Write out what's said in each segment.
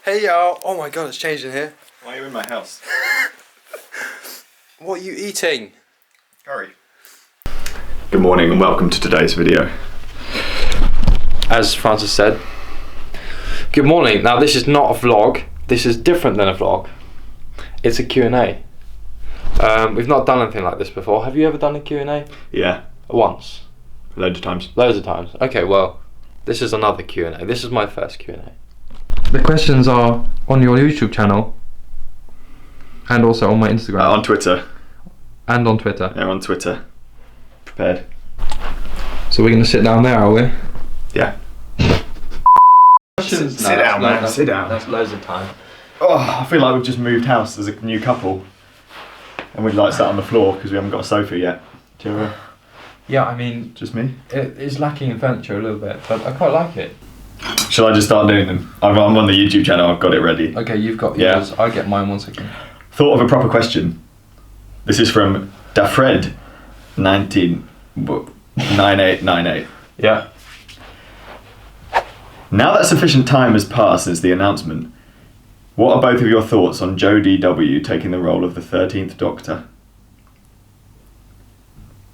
Hey y'all! Oh my god, it's changing here. Why are you in my house? What are you eating? Curry. Good morning and welcome to today's video. As Francis said, good morning. Now this is not a vlog. This is different than a vlog. It's a Q&A. We've not done anything like this before. Have you ever done a Q&A? Yeah. Once? Loads of times. Loads of times. Okay, well, this is another Q&A. This is my first Q&A. The questions are on your YouTube channel and also on my Instagram. On Twitter. And on Twitter. Yeah, on Twitter. Prepared. So we're going to sit down there, are we? Yeah. Questions? Sit down, man. Sit down. That's loads of time. Oh, I feel like we've just moved house as a new couple. And we'd like sat on the floor because we haven't got a sofa yet. Do you ever? Yeah, I mean... Just me? It is lacking in furniture a little bit, but I quite like it. Shall I just start doing them? I'm on the YouTube channel, I've got it ready. Okay, you've got yours. I get mine 1 second. Thought of a proper question. This is from Dafred 9898. Yeah. Now that sufficient time has passed since the announcement, what are both of your thoughts on Jodie W taking the role of the 13th Doctor?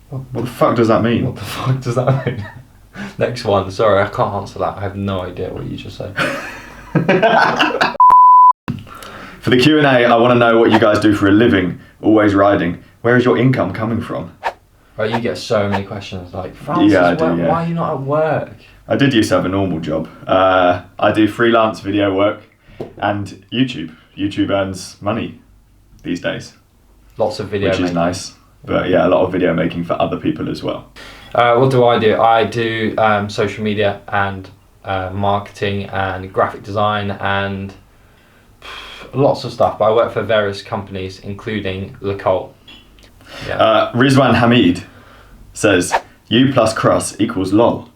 What the fuck does that mean? What the fuck does that mean? Next one. Sorry, I can't answer that. I have no idea what you just said. For the Q&A, I want to know what you guys do for a living, always riding. Where is your income coming from? Oh, you get so many questions like, Francis, Yeah, I do, yeah. why are you not at work? I did used to have a normal job. I do freelance video work and YouTube. YouTube earns money these days. Lots of video which making. is nice. But yeah, a lot of video making for other people as well. What do? I do social media and marketing and graphic design and lots of stuff. But I work for various companies, including L'Ecole. Yeah. Rizwan Hamid says, U plus cross equals lol.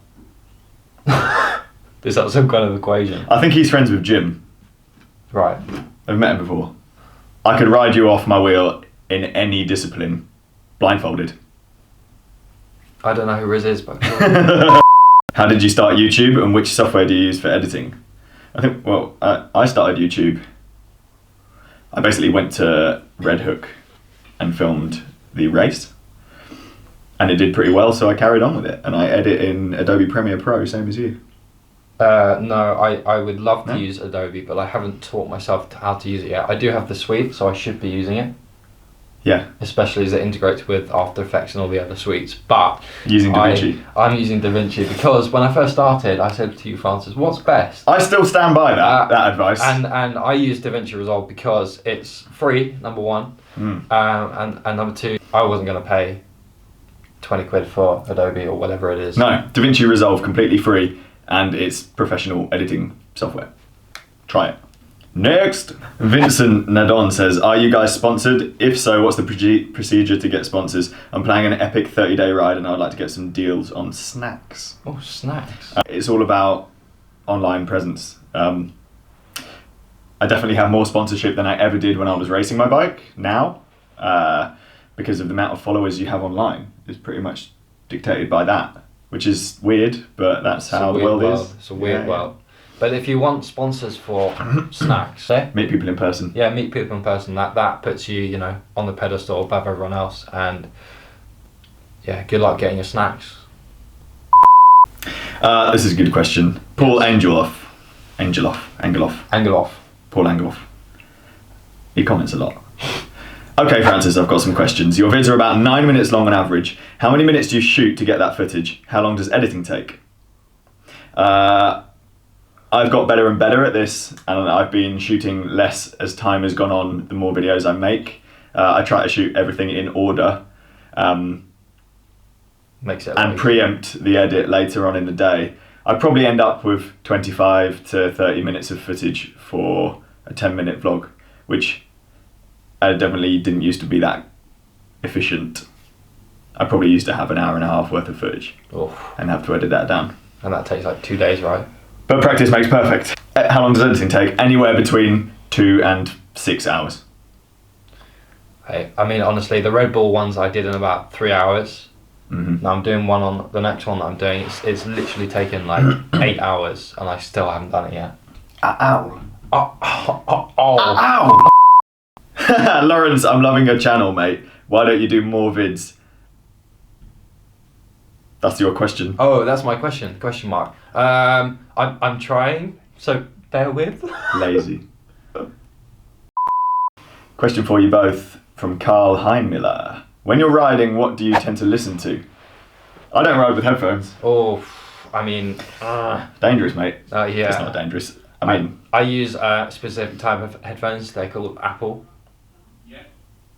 Is that some kind of equation? I think he's friends with Jim. Right. I've met him before. I could ride you off my wheel in any discipline, blindfolded. I don't know who Riz is, but... How did you start YouTube and which software do you use for editing? I think, well, I started YouTube. I basically went to Red Hook and filmed the race. And it did pretty well, so I carried on with it. And I edit in Adobe Premiere Pro, same as you. No, I would love to use Adobe, but I haven't taught myself how to use it yet. I do have the suite, so I should be using it. Yeah. Especially as it integrates with After Effects and all the other suites. But using DaVinci. I'm using DaVinci because when I first started, I said to you, Francis, what's best? I still stand by that advice. And I use DaVinci Resolve because it's free, number one. And number two, I wasn't going to pay 20 quid for Adobe or whatever it is. No, DaVinci Resolve completely free and it's professional editing software. Try it. Next, Vincent Nadon says, are you guys sponsored? If so, what's the procedure to get sponsors? I'm planning an epic 30-day ride and I would like to get some deals on snacks. Oh, snacks. It's all about online presence. I definitely have more sponsorship than I ever did when I was racing my bike now, because of the amount of followers you have online. It's pretty much dictated by that, which is weird, but that's how the world is. It's a weird world. But if you want sponsors for snacks, meet people in person. Yeah, meet people in person. That puts you, on the pedestal above everyone else. And yeah, good luck getting your snacks. This is a good question. Paul Angeloff. Paul Angeloff. He comments a lot. Okay, Francis, I've got some questions. Your vids are about 9 minutes long on average. How many minutes do you shoot to get that footage? How long does editing take? I've got better and better at this, and I've been shooting less as time has gone on, the more videos I make. I try to shoot everything in order Makes it and preempt the edit later on in the day. I probably end up with 25 to 30 minutes of footage for a 10-minute vlog, which definitely didn't used to be that efficient. I probably used to have an hour and a half worth of footage and have to edit that down. And that takes like 2 days, right? But practice makes perfect. How long does editing take? Anywhere between 2 and 6 hours. I mean, honestly, the Red Bull ones I did in about 3 hours. Now I'm doing one on the next one that I'm doing. It's literally taken like 8 hours, and I still haven't done it yet. An hour? Ow! Lawrence, I'm loving your channel, mate. Why don't you do more vids? That's your question. Oh, that's my question. Question mark. I'm trying, so bear with. Lazy. Question for you both from Carl Heinmiller. When you're riding, what do you tend to listen to? I don't ride with headphones. Oh, I mean, Dangerous, mate. yeah. It's not dangerous. I mean, I use a specific type of headphones. They're called Apple.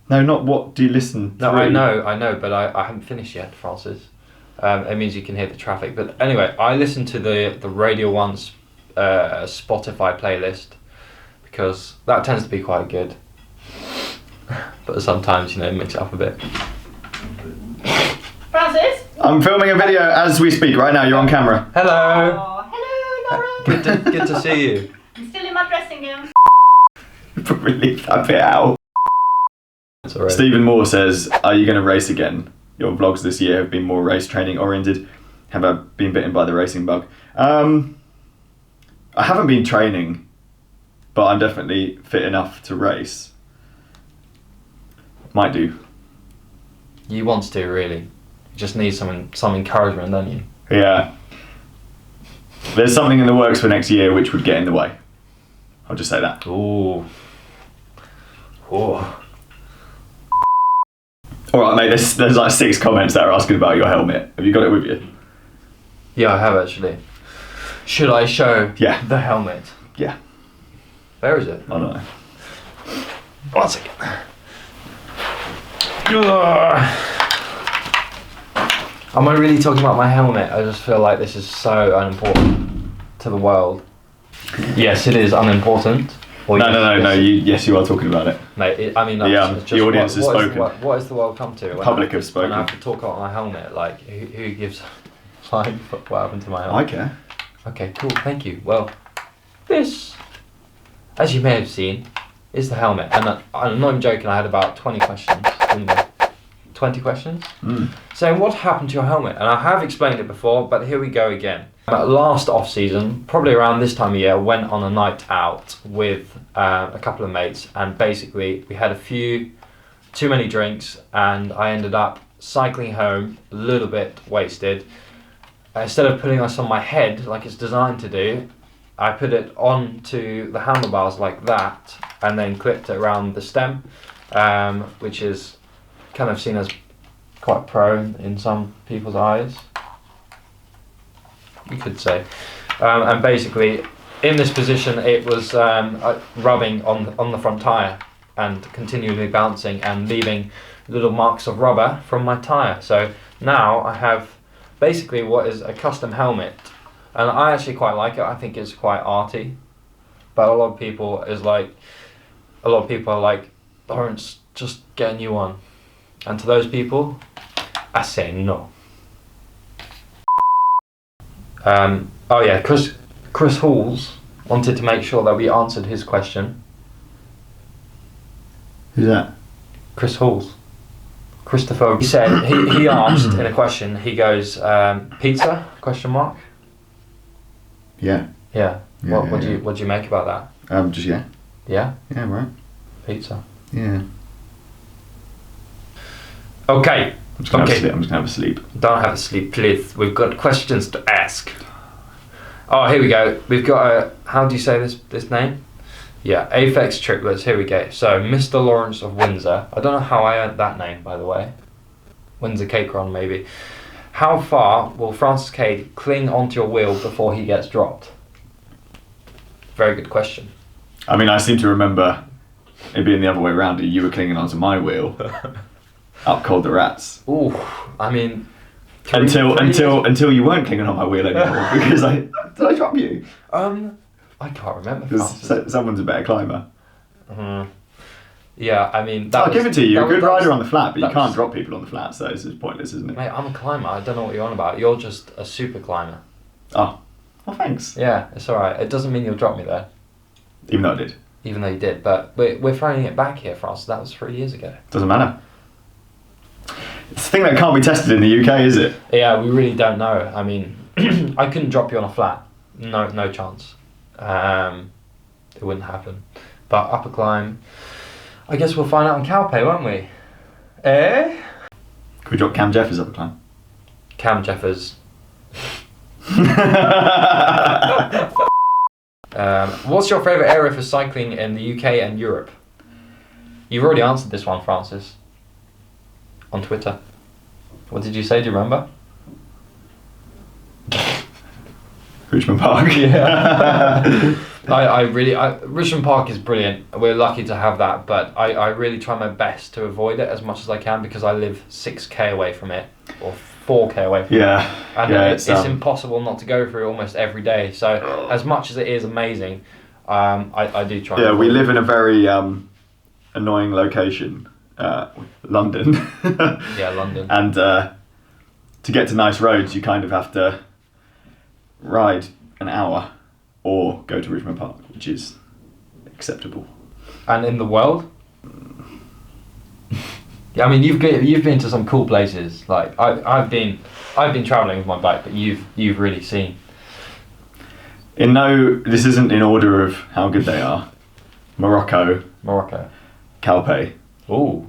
no, not what do you listen No, through? I know, but I haven't finished yet, Francis. It means you can hear the traffic. But anyway, I listen to the Radio 1's Spotify playlist because that tends to be quite good. But sometimes, mix it up a bit. Francis? I'm filming a video as we speak right now. You're on camera. Hello. Oh, hello, Lauren. Good to see you. I'm still in my dressing gown. Probably leave that bit out. It's alright. Stephen Moore says, are you going to race again? Your vlogs this year have been more race training oriented. Have I been bitten by the racing bug? I haven't been training, but I'm definitely fit enough to race. Might do. You want to, really. You just need some encouragement, don't you? Yeah. There's something in the works for next year which would get in the way. I'll just say that. Ooh. Oh. Alright mate, there's like 6 comments that are asking about your helmet. Have you got it with you? Yeah, I have actually. Should I show the helmet? Yeah. Where is it? I don't know. 1 second. Am I really talking about my helmet? I just feel like this is so unimportant to the world. Yes, it is unimportant. Or No. Yes, you are talking about it. Mate, The audience has spoken. What has the world come to? The public have spoken. When I have to talk about my helmet, like, who gives like what happened to my I helmet? care. Okay, cool, thank you. Well, this, as you may have seen, is the helmet. And I'm not even joking, I had about 20 questions, didn't I? 20 questions? Saying, what happened to your helmet? And I have explained it before, but here we go again. Last off-season, probably around this time of year, went on a night out with a couple of mates, and basically we had a few too many drinks, and I ended up cycling home a little bit wasted. Instead of putting this on my head like it's designed to do, I put it onto the handlebars like that, and then clipped it around the stem, which is kind of seen as quite pro in some people's eyes, you could say. And basically, in this position, it was rubbing on the front tyre and continually bouncing and leaving little marks of rubber from my tyre. So now I have basically what is a custom helmet, and I actually quite like it. I think it's quite arty, but a lot of people are like, Lawrence, just get a new one. And to those people, I say no. Oh yeah, Chris Halls wanted to make sure that we answered his question. Who's that? Chris Halls. Christopher. He said, he asked in a question, he goes, pizza? Question mark? Yeah. Yeah. What do you make about that? Just yeah. Yeah? Yeah, right. Pizza. Yeah. Okay. I'm just gonna have a sleep. Don't have a sleep, please. We've got questions to ask. Oh, here we go. We've got a, how do you say this name? Yeah, Aphex Triplets, here we go. So, Mr. Lawrence of Windsor. I don't know how I earned that name, by the way. Windsor Cake Run, maybe. How far will Francis Cade cling onto your wheel before he gets dropped? Very good question. I mean, I seem to remember it being the other way around. You were clinging onto my wheel. Up cold the rats. Ooh, I mean... Until you weren't clinging on my wheel anymore, because did I drop you? I can't remember. Because someone's a better climber. Yeah, I mean... I'll give it to you. You're a good rider on the flat, but you can't drop people on the flat, so this is pointless, isn't it? Mate, I'm a climber. I don't know what you're on about. You're just a super climber. Oh. Well, thanks. Yeah, it's alright. It doesn't mean you'll drop me there. Even though I did. Even though you did. But we're throwing it back here, Francis. That was 3 years ago. Doesn't matter. It's a thing that can't be tested in the UK, is it? Yeah, we really don't know. I mean, I couldn't drop you on a flat. No chance. it wouldn't happen. But upper climb, I guess we'll find out on Calpe, won't we? Eh? Could we drop Cam Jeffers up a climb? Cam Jeffers. What's your favourite area for cycling in the UK and Europe? You've already answered this one, Francis. On Twitter. What did you say? Do you remember? Richmond Park. Yeah. Richmond Park is brilliant. We're lucky to have that, but I really try my best to avoid it as much as I can because I live 6k away from it, or 4k away from it. And it's impossible not to go through almost every day. So as much as it is amazing, I do try. Yeah, we live in a very annoying location, London. Yeah, London. And to get to nice roads, you kind of have to ride an hour or go to Richmond Park, which is acceptable. And in the world? Yeah, I mean you've been to some cool places. Like I've been travelling with my bike, but you've really seen. This isn't in order of how good they are. Morocco. Calpe. Ooh.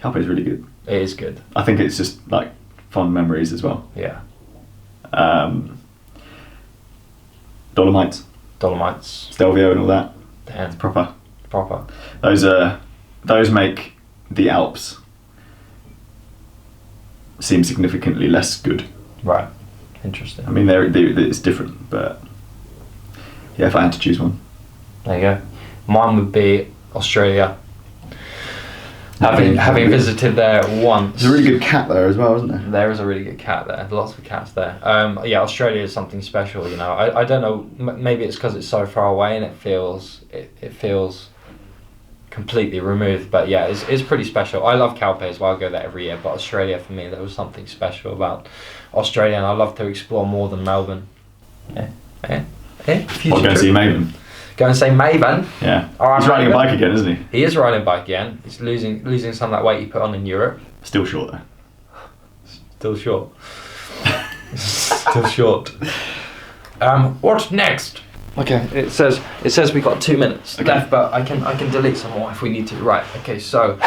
Calpe is really good. It is good. I think it's just like fond memories as well. Yeah. Dolomites. Stelvio and all that. Damn. It's proper. Those make the Alps seem significantly less good. Right. Interesting. I mean, it's different, but yeah, if I had to choose one. There you go. Mine would be Australia. Having visited there once. There's a really good cat there as well, isn't there? There is a really good cat there. Lots of cats there. Yeah, Australia is something special. You know, I don't know. Maybe it's because it's so far away and it feels completely removed. But yeah, it's pretty special. I love Calpe as well. I go there every year. But Australia, for me, there was something special about Australia, and I love to explore more than Melbourne. Or go and see Maven. Go and say Maven. Yeah. All right, he's riding a bike again, isn't he? He is riding a bike again. He's losing some of that weight he put on in Europe. Still short though. Still short. Still short. What's next? Okay, it says we got 2 minutes left, but I can delete some more if we need to. Right. Okay. So,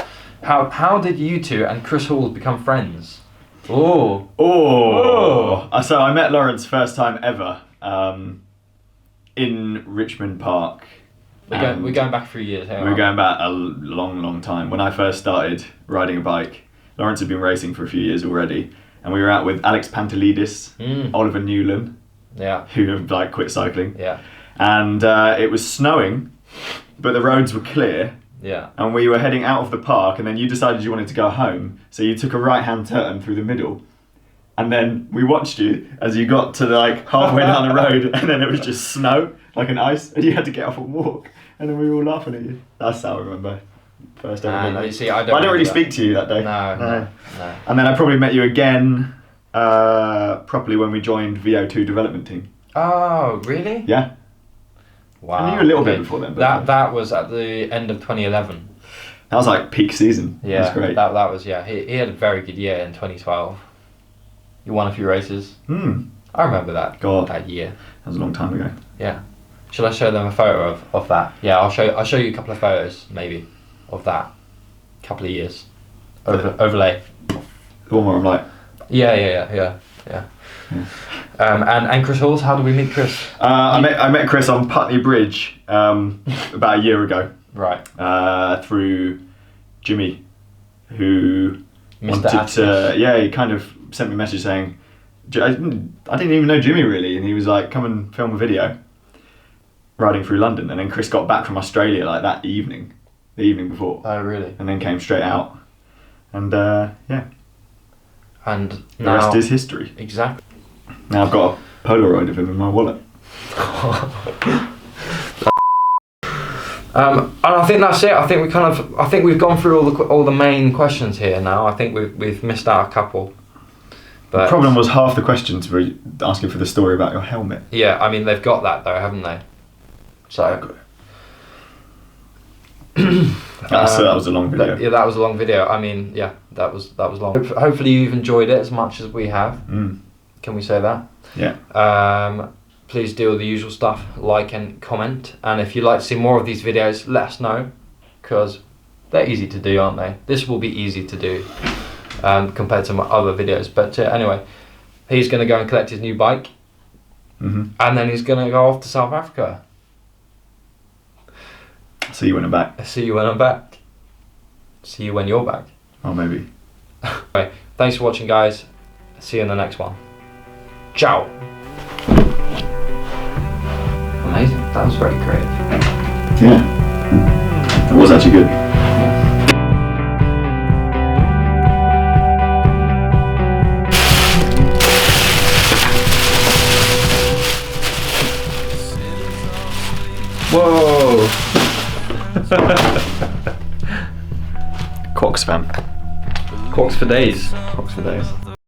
how did you two and Chris Hall become friends? Oh. So I met Lawrence first time ever. In Richmond Park. We're going back a few years. We're going back a long time. When I first started riding a bike, Lawrence had been racing for a few years already, and we were out with Alex Pantelidis, Oliver Newland, who have like quit cycling. Yeah. And it was snowing, but the roads were clear. Yeah. And we were heading out of the park, and then you decided you wanted to go home, so you took a right-hand turn through the middle. And then we watched you as you got to like halfway down the road, and then it was just snow, like an ice, and you had to get off and walk. And then we were all laughing at you. That's how I remember first ever. No, you see, I didn't really speak to you that day. No. And then I probably met you again properly when we joined VO2 development team. Oh, really? Yeah. Wow. I knew you a little bit before then. But that was at the end of 2011. That was like peak season. Yeah. That was great. That was, yeah. He had a very good year in 2012. You won a few races. I remember that. That year. That was a long time ago. Yeah. Should I show them a photo of that? Yeah, I'll show you a couple of photos maybe of that. Couple of years. Overlay. The one where I'm like. Yeah. And Chris Halls, how did we meet Chris? I met Chris on Putney Bridge about a year ago. Right. Through Jimmy, who Mr. wanted to. Yeah, he kind of sent me a message saying, I didn't even know Jimmy really, and he was like, come and film a video riding through London. And then Chris got back from Australia like that evening, the evening before. Oh, really? And then came straight out, and yeah. And the rest is history. Exactly. Now I've got a Polaroid of him in my wallet. And I think that's it. I think we've gone through all the main questions here now. I think we've missed out a couple. But the problem was half the questions were asking for the story about your helmet. Yeah, I mean they've got that though, haven't they? So that was a long video. Yeah, that was a long video. I mean, yeah, that was long. Hopefully you've enjoyed it as much as we have. Can we say that? Yeah. please do all the usual stuff, like and comment. And if you'd like to see more of these videos, let us know, because they're easy to do, aren't they? This will be easy to do compared to my other videos. But anyway, he's going to go and collect his new bike, and then he's going to go off to South Africa. See you when I'm back. See you when I'm back. See you when you're back. Oh, maybe. Anyway, thanks for watching, guys. See you in the next one. Ciao. Amazing. That was very creative. Yeah. That was actually good. Whoa. Cox fam. Cox for days. Cox for days.